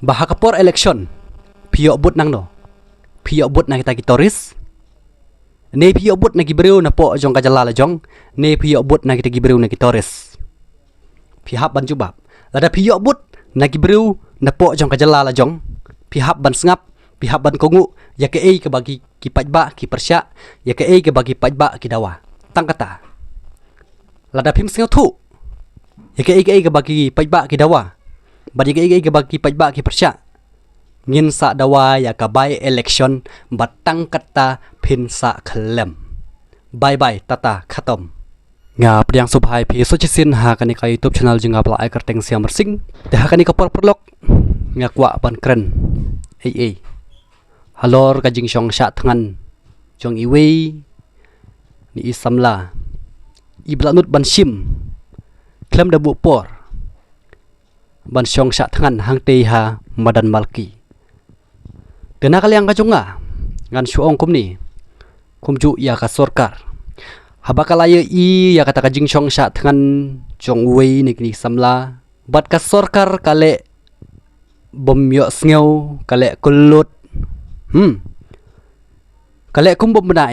Bahakapor election piyok but nang no piyok but na kita gitoris ne piyok but na gibreu na po jong kajalala jong ne piyok but na kita gibreu na gitoris pihap ban jubab lada piyok but na gibreu na po jong kajalala jong pihap ban sngap pihap ban kongu ya ke ke bagi ki pajba ki persya ya ke bagi pajba ki dawa tang kata lada phim sngau thu ya ke bagi pajba ki dawa bagi ke bagi pajba ki persya ngin sa dawa ya ka by election batang kata phin sa khlem bye bye tata khatom nga priang subhai phi so chisin ha kani ka YouTube channel jinga pla ai karteng siam mersing te ha kani ka por perlok nga kwa ban kren ei halor ka jing shong sha thangan jong iwei ni isamla iblanut ban shim klem da bu por ban shong sha thangan hang te ha madan malki tena kaliang ka jonga ngan suong kum ni kumju ya ka sorkar habakalaya ya kata ka jing shong sha thangan jong wei ni kini samla bat ka sorkar kale bomyo sngew kale kulut kale kum bom na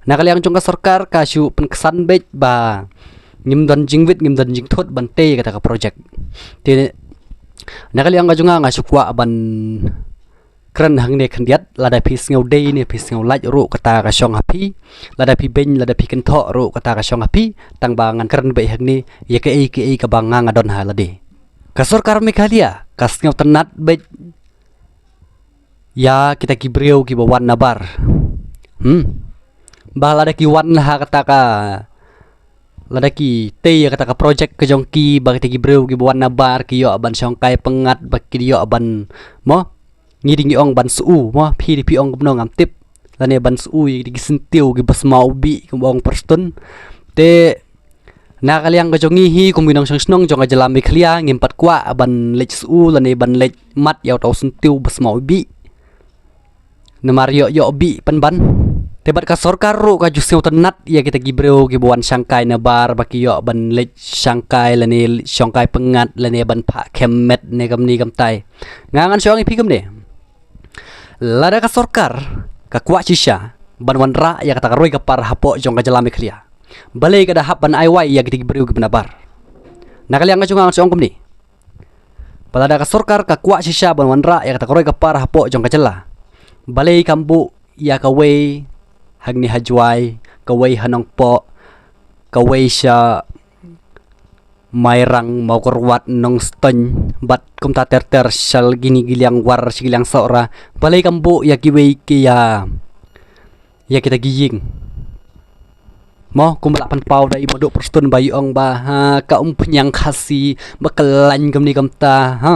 na kaliang jong ka sorkar ka shu penkesan bet ba ngim dan jingwit ngim dan jingthot bante kata ka project te na kaliang ka jonga nga sukwa ban kran hang ne khandiat lada phi sngew dei ne phi sngew laj ru kata ka shong happy lada phi ben lada phi kan tho ru kata ka shong happy tang ba ngan kran be hang ni ye ke ka ba nga ngadon ha lade ka sorkar Meghalaya ka sngew tenat be ya kita kibreu ki bawan nabar ba lada ki wan ha kata ka lada ki te ya kata ka project ke jong ki ba kita kibreu ki bawan nabar ki yo ban shong kai pengat ba ki yo ban mo ngiding ong ban su mo phi di pi ong gumno ngam tip lane ban su yi di sentiu gi bas mau bi kum ong perston te na kaliang ka jongi hi kum binong sang snong jong ka jalam Meghalaya ngimpat kwa ban lech su lane ban lech mat yaw tau sentiu bas mau bi namar yo bi pan ban tebat ka sorkar ru ka juseu tenat ya kita gibreu gi buan sangkai na bar baki yo ban lech sangkai lane sangkai pengat lane ban pha kemet ne gamni gamtai ngangan song pi ne lada ka sorkar ka kwa shisha ban wanra ya kata roi ka par hapo jong ka jalam Meghalaya balai ka dahap ban aiwai ya kita gibreu gi benabar nakaliang ka jungang song kumni balada ka sorkar ka kwa shisha ban wanra ya kata roi ka par hapo jong ka jala balai kambu ya ka wei hagni hajwai kawai hanong po kawai sya mairang mau korwat nong stony bat kumta ter shal gini giliang war sigilang saura balai kambu ya kiwei ki ya kita giying mo kumalapan pau dai modok perston bayi ong ba ha ka penyang khasi bakalan gamni kamta ha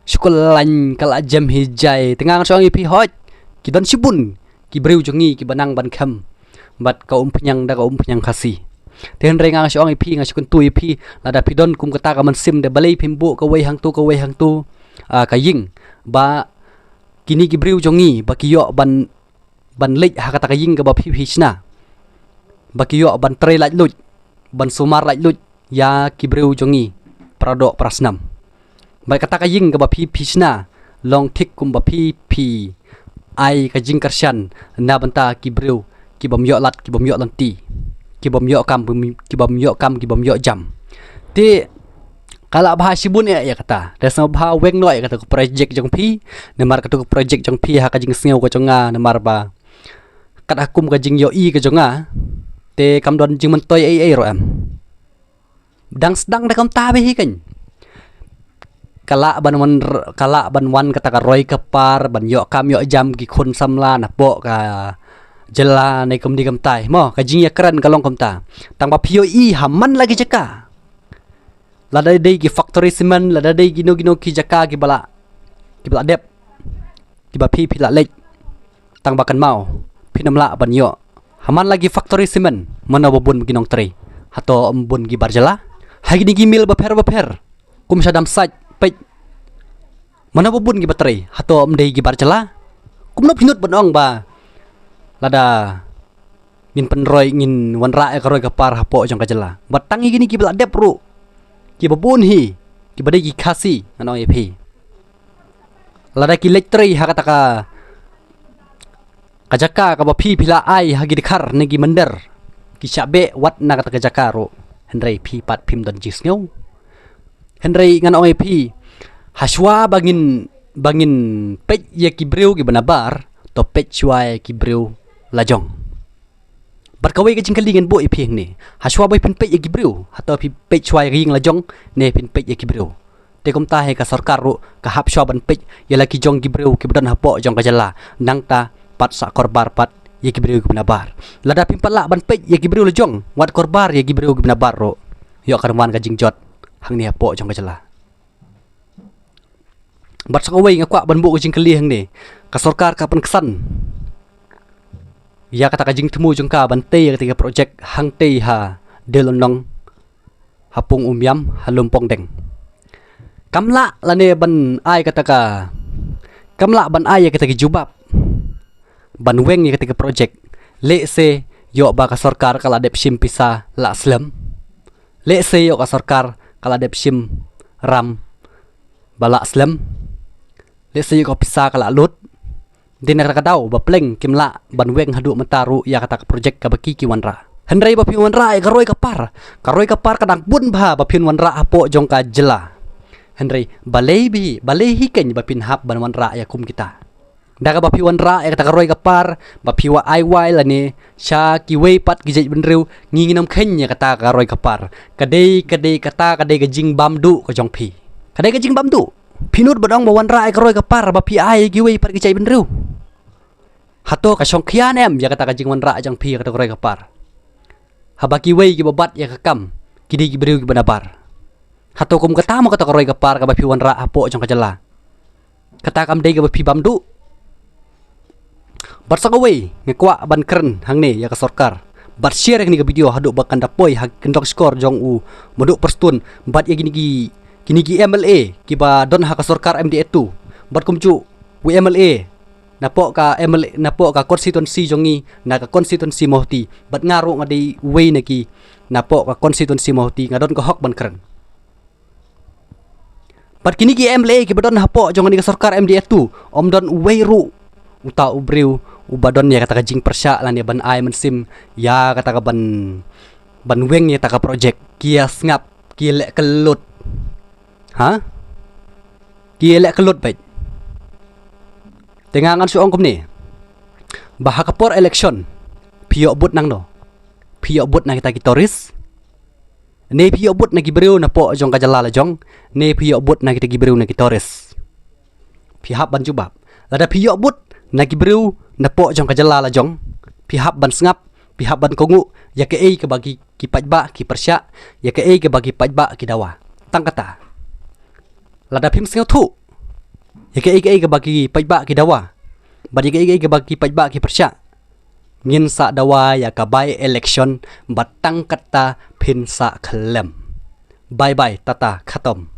syukulan kala jam hijai tengah soang ipi hot kidan sibun kibreu jongi ki banang ban kham bat ka penyang da ka penyang khasi ten rengang soang ipi nga sukun tu ipi lada pidon kum kata ka man sim de balai pimbu ka wei hang tu ka ying ba kini kibreu jongi ba kiyo ban lek ha kata ka ying ka ba phi sna ba kiyo ban tre laj lut ban sumar laj lut ya kibreu jongi pradok prasnam ba kata ka ying ka ba phi sna long thik kum ba phi ai ka jing karsyan na banta kibreu ki bom yo lat ki bom yo lanti ki bom yo kam jam ti kala bah sibun ya kata dasna bah weng noi kata ku project jong phi nemar kata ku project jong phi ha ka jing sngew ko jonga nemar ba kat akum ka jing yo i ka jonga te kam don jing mentoy ai ro am dang sedang da kam ta be hi kan kala ban wan kata ka roi ka par ban yo kam yo jam ki khun samla na po ka jela nei kum di kam tai mo ka jing ya kran kalong kam ta tang ba pio i haman lagi jaka lada dei ki factory cement lada dei gino ki jaka ki bala dep ki ba phi la lek tang ba kan mau pinamla ban yo haman lagi factory cement mana bobun ginong tre hato embun gi barjala hagi gi mil ba per kum sadam saj pej mana bobun gi baterai hato amdei gi barjala kumno pinut banong ba lada ngin penroy ngin wanra ka roy ka par hapo jong ka jela batangi gini ki bla dep ru ki babun hi badai ki khasi ngano EP lada ki lektri ha kata ka kajaka ka bapi pila ai ha gi dikhar ne gi mender ki chabe wat na kata kajaka ro Henry P pat pim don jis ngau Henry ngano EP haswa bangin pej ya ki breu gi banabar to pej chua ki breu lajong berkawai ke jingkali dengan bo EP ni haswa boy pin pej ya ki breu atau pej chua ring lajong ne pin pej ya ki breu te kom ta he ka sarkar ro ka hap shwa ban pej ya la ki jong ki breu ki badan hapo jong ka jala nang ta pat sa korbar pat ya ki breu ki banabar lada pin pala ban pej ya ki breu lajong wat korbar ya ki breu ki banabar ro yo karwan ka jingjot hang ni hapo jong ka jala bat sakawai ngakwa ban bo jing kali hang ni ka sarkar ka pan kesan ya kata ka jing temu jong ka ban te ketika projek hang te ha delonong hapung umyam halumpong deng kamla lane ban ai kata ka kamla ban ai ketika jubab ban weng ya ketika projek le se yo ba ka sarkar kala dep sim pisa la slam le se yo ka sarkar kala dep sim ram bala slam le se yo ka pisa kala lut din ka daw ba pleng kimla ban weng hadu mataru ya kata ka projek ka baki ki wanra Henry ba pi wanra ka roy ka par kadang bun ba pin wanra apo jong ka jela Henry balei hiken ba pin hap ban wanra ya kum kita daga ba pi wanra ya kata ka roy ka par ba pi wa ai wai la ni sha ki wei pat gi jej benriu nginginam khen ya kata ka roy ka par kadei kata kadei ka jing bam du ka jong pi kadei ka jing bam du pinut badong ba wanra ka roy ka par ba pi ai gi wei pat gi jej benriu hato ka shong khian em ya kata ka jing wanra jong pi kata ka roy ka par habaki wei gi babat ya ka kam kidi gi benriu gi banabar hato kum kata mo kata ka roy ka par ka ba pi wanra apo jong ka jala kata kam dei ka ba pi bam du bat sakawai ngekwa ban keren hang ne ya ka sarkar bat share ni ka video hadu bakan dapoi hak kendok skor jong u moduk perstun bat ya gini gi MLA ki ba don ha ka sarkar MDA2 bat kumcu wi MLA napo ka constituency jongi na ka constituency mohti bat ngaru ngadi wei na ki napo ka constituency mohti ngadon ka hok ban keren bat kini gi MLA ki ba don hapo jong ni ka sarkar MDA2 om don wei ru uta ubriu ubadon ya kata ka jing persya lan ya ban ai mensim ya kata ka ban weng ya taka project kia ngap kia lek kelut ha kia lek kelut baik tengangan suong kum ni bahak kapor election pio but nang no pio but nang kita kitoris ne pio but na gibreu na po jong ka jala jong ne pio but na kita gibreu na kitoris pihak ban jubab lada pio but na gibreu na po jong ka jala jong pihak ban sngap pihak ban kongu ya ke ei ke bagi ki pajba ki persya ya ke ei ke bagi pajba ki dawa tang kata lada phim sngau thu ya ke ei ke bagi pajba ki dawa bagi ke ei ke bagi pajba ki persya ngin sa dawa ya ka by election batang kata phin sa khlem bye tata khatom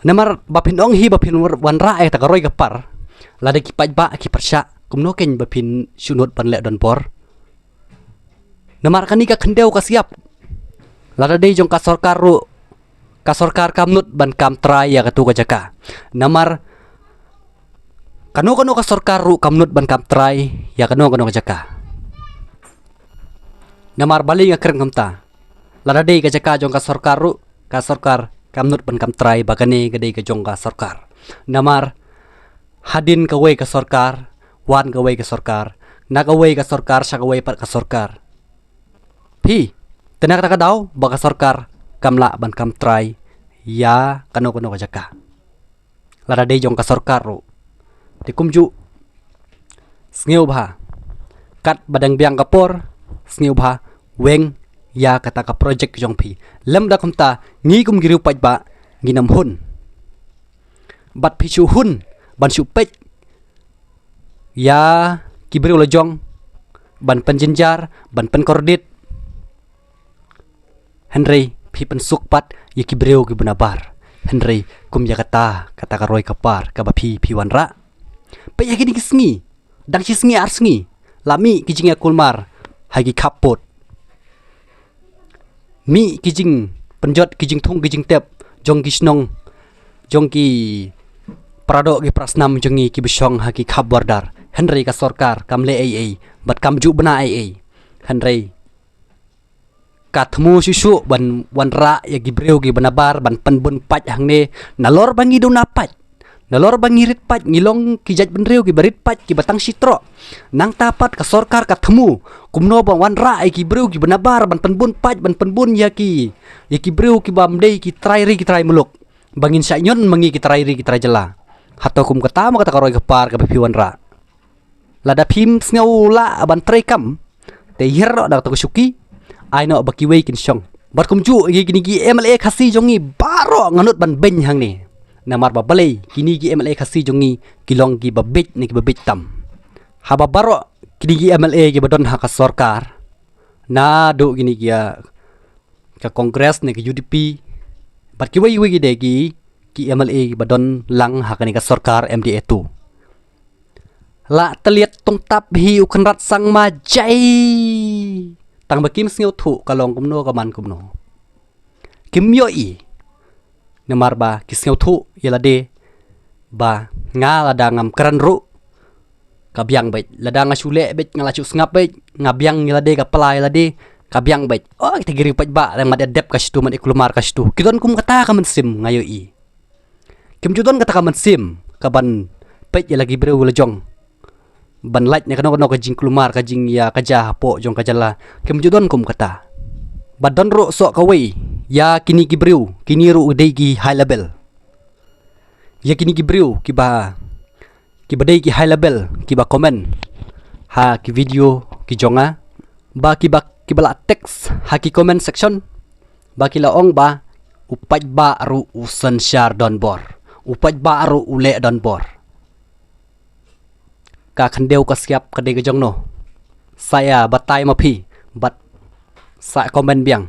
namar bapin ong hi bapin wanra ta ka roy ka par lada ki pajba ki persya kumno ken bapin sunut pan lek don por namar kani ka khendeu ka siap lada dei jong ka sarkar kamnut ban kam trai ya katu ka jaka namar kano ka sarkar ru kamnut ban kam trai ya kano ka jaka namar bali nga keren kamta lada dei ka jaka jong ka sarkar kamnut ban kam trai bagane gadei ka jong ka sarkar namar hadin ka wei ka sarkar wan ka wei ka sarkar na ka wei ka sarkar sa ka wei pat ka sarkar pi tenak ka daw baka sarkar kamla ban kam trai ya kano ka jaka lada dei jong ka sarkar ro ti kumju sngiu bha kat badang biang kapor sngiu bha weng ya kata ka project jong pi lem da kumta ngi kum giru pajba nginam hun bat pichu hun ban supet ya kibriu lejong ban penjenjar ban penkordit Henry pi pensuk pat ya kibriu ki benabar Henry kum ya kata ka roy kapar ka ba pi wanra pe ya gini kisngi dang si sngi arsngi lami kijing ya kulmar hagi kapot mi kijing penjot kijing thung kijing tep jong ki snong jong ki pradok ki prasnam jongi ki besong haki khabardar Henry ka sorkar kam le ai bat kam ju bana ai Henry katmu susu ban wanra ya gibreu gi banabar ban penbun pat hang ne nalor bangi do napat nalor bangi rit pat ngilong ki jaj benreu ki barit pat ki batang sitro nang tapat ka sorkar katmu kumno bang wanra ai gibreu gi banabar ban penbun pat ban penbun ya ki breu ki bamdei ki trai muluk bangin sainyon mangi ki trai jela hato kum kata ma kata karoi kepar ka piwan ra lada phim snau la ban trai kam te hierro dak to suki ai no baki wei kin song bat kum ju gi gini gi MLA khasi jongi baro nganut ban ben hang ni namar ba balei kini gi MLA khasi jongi kilong gi babit ni gi babit tam haba baro kini gi MLA gi badon ha ka sorkar na do gini gi ka kongres ni gi UDP bat ki wei gi de gi ki MLA gi badon lang ha ka sorkar MDA tu la teliat tong tap hi ukhnrat sang ma jai tang bakim sngiu thu kalong kumno kaman kumno kim yo i namar ba kisngiu thu yelade ba nga lada ngam kran ru kabyang bet lada ngasule bet ngalacu ngap bet ngabyang yelade ka palai lade kabyang bet oh kita giri pat ba lang mad adep kastu mad iklumar kastu kidon kum kata kaman sim ngayo i kim judon kata kaman sim kaban pet lagi breu lejong ban lait ne kano ka jing klumar ka jing ya kaja po jong kajala kem judon kum kata badon ro so ka wei ya kini ki breu kini ro dei ki high level ya kini ki breu ki ba dei ki high level ki ba comment ha ki video ki jonga ba ki bala text ha ki comment section ba ki laong ba upat ba ru usan syar don bor upat ba ru ule don bor ka khandeu ka siap ka de jong no saya batai ma phi bat sa comment biang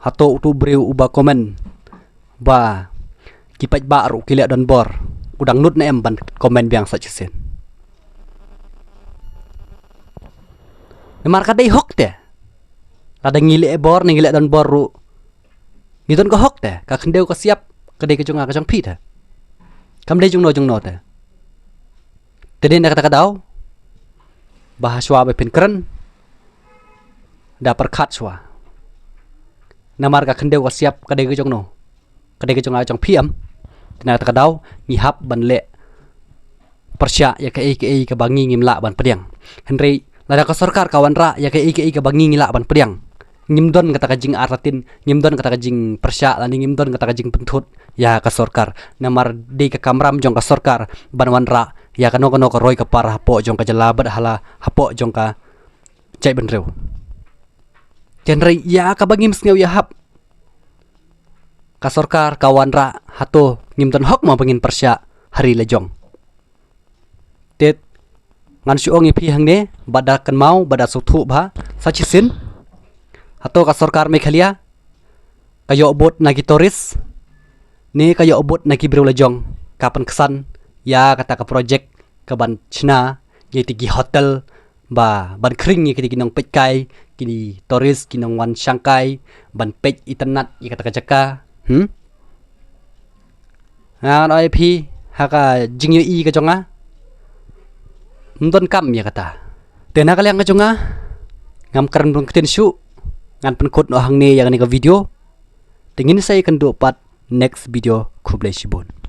hato tu breu uba comment ba kipat ba ru kile don bor udang nut na em ban comment biang sa chisen nemar ka dei hok te ada ngile bor ngile don bor ru ngiton ko hok te ka khandeu ka siap ka de jong phi te kam de jong no te tadi nak kata kadau bahaswa bepin keren da perkat swa namar ka khendeu ka siap ka de jong no ka de jong ajong piam nak kata kadau ngihap ban le persya ya ke ka bangi ngimla ban pediang Henry lada ka sorkar kawan ra ya ke ka bangi ngila ban pediang ngimdon kata ka jing aratin ngimdon kata ka jing persya lani ngimdon kata ka jing pentut ya ka sorkar namar de ka kamram jong ka sorkar ban wan ra ya kano ka roy ka par hapo jong ka jalabat hala hapo jong ka cai benreu genre ya ka bangim sngew ya hap ka sorkar kawan ra hato ngimdon hok ma bangin persya hari lejong tet ngan suong ipi hang ne badakan mau bada suthu ba sachisin hato ka sorkar mekhalia kayo obot na gitoris ni kayo obot na gibreu lejong kapan kesan ya kata ka project ka ban chna ye tigi hotel ba ban kring ye kiti nong petkai kini toris kinong wan shankai ban pet internet ye kata ka jaka na oi phi ha ka jing ye i ka jonga ndon kam ye kata tena kaliang ka jonga ngam keren bung keten shu ngan penkut no hang ne yang ni ka video tingin saya kan do pat next video kublai shibun